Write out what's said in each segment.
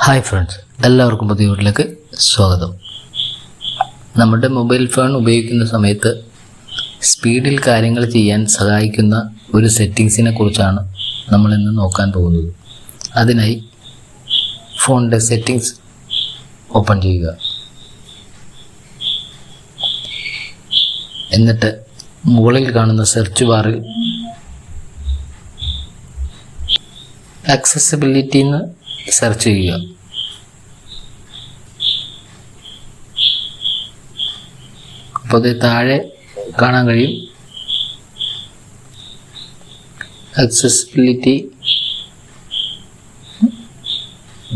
Hi friends, എല്ലാവർക്കും പുതിയ വീട്ടിലേക്ക് സ്വാഗതം. നമ്മുടെ മൊബൈൽ ഫോൺ ഉപയോഗിക്കുന്ന സമയത്ത് സ്പീഡിൽ കാര്യങ്ങൾ ചെയ്യാൻ സഹായിക്കുന്ന ഒരു സെറ്റിങ്സിനെ കുറിച്ചാണ് നമ്മളിന്ന് നോക്കാൻ പോകുന്നത്. അതിനായി ഫോണിൻ്റെ സെറ്റിങ്സ് ഓപ്പൺ ചെയ്യുക. എന്നിട്ട് മുകളിൽ കാണുന്ന സെർച്ച് ബാറിൽ ആക്സസിബിലിറ്റി എന്ന് സെർച്ച് ചെയ്യുക. അപ്പോൾ അത് താഴെ കാണാൻ കഴിയും ആക്സസിബിലിറ്റി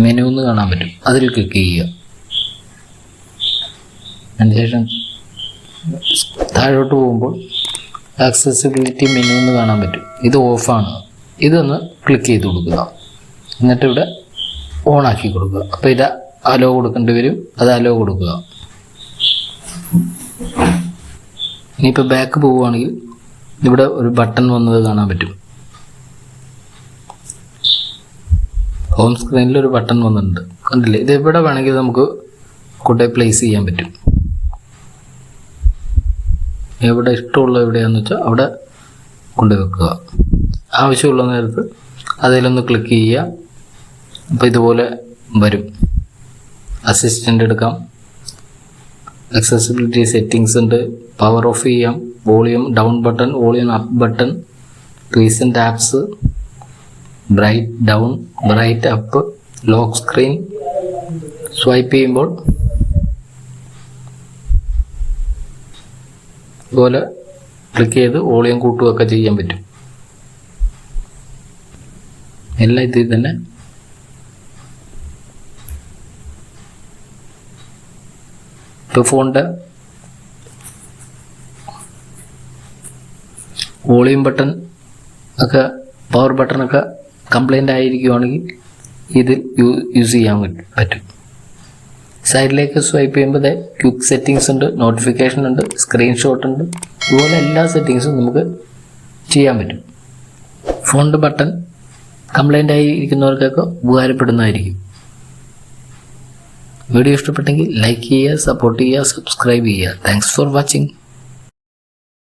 മെനു എന്ന് കാണാൻ പറ്റും. അതിൽ ക്ലിക്ക് ചെയ്യുക. അതിനുശേഷം താഴോട്ട് പോകുമ്പോൾ ആക്സസിബിലിറ്റി മെനു എന്ന് കാണാൻ പറ്റും. ഇത് ഓഫാണ്. ഇതൊന്ന് ക്ലിക്ക് ചെയ്ത് കൊടുക്കുക. എന്നിട്ട് ഇവിടെ ഓണാക്കി കൊടുക്കുക. അപ്പോൾ ഇത് അലോ കൊടുക്കേണ്ടി വരും. അത് അലോ കൊടുക്കുക. ഇനിയിപ്പോൾ ബാക്ക് പോവുകയാണെങ്കിൽ ഇവിടെ ഒരു ബട്ടൺ വന്നത് കാണാൻ പറ്റും. ഹോം സ്ക്രീനിൽ ഒരു ബട്ടൺ വന്നിട്ടുണ്ട്, കണ്ടില്ലേ? ഇത് എവിടെ വേണമെങ്കിൽ നമുക്ക് കൊണ്ടുപോയി പ്ലേസ് ചെയ്യാൻ പറ്റും. എവിടെ ഇഷ്ടമുള്ള എവിടെയാണെന്ന് വെച്ചാൽ അവിടെ കൊണ്ടുപോയി വെക്കുക. ആവശ്യമുള്ള നേരത്ത് അതിലൊന്ന് ക്ലിക്ക് ചെയ്യുക. അപ്പോൾ ഇതുപോലെ വരും. അസിസ്റ്റൻ്റ് എടുക്കാം, ആക്സസിബിലിറ്റി സെറ്റിങ്സ് ഉണ്ട്, പവർ ഓഫ് ചെയ്യാം, volume down button, volume up button, recent apps, bright down, bright up, lock screen. Swipe ചെയ്യുമ്പോൾ ഇതുപോലെ ക്ലിക്ക് ചെയ്ത് വോളിയം കൂട്ടുകയൊക്കെ ചെയ്യാൻ പറ്റും. എല്ലാം ഇതിൽ തന്നെ. ഇപ്പോൾ ഫോണിൻ്റെ വോളിയം ബട്ടൺ ഒക്കെ പവർ ബട്ടണൊക്കെ കംപ്ലൈൻ്റ് ആയിരിക്കുകയാണെങ്കിൽ ഇതിൽ യൂസ് ചെയ്യാൻ പറ്റും. സൈഡിലേക്ക് സ്വൈപ്പ് ചെയ്യുമ്പോൾ ക്വിക്ക് സെറ്റിങ്സ് ഉണ്ട്, നോട്ടിഫിക്കേഷൻ ഉണ്ട്, സ്ക്രീൻഷോട്ട് ഉണ്ട്. ഇതുപോലെ എല്ലാ സെറ്റിങ്സും നമുക്ക് ചെയ്യാൻ പറ്റും. ഫോണിൻ്റെ ബട്ടൺ കംപ്ലൈൻ്റ് ആയിരിക്കുന്നവർക്കൊക്കെ ഉപകാരപ്പെടുന്നതായിരിക്കും. വീഡിയോ ഇഷ്ടപ്പെട്ടെങ്കിൽ ലൈക്ക് ചെയ്യുക, സപ്പോർട്ട് ചെയ്യുക, സബ്സ്ക്രൈബ് ചെയ്യുക. Thanks for watching.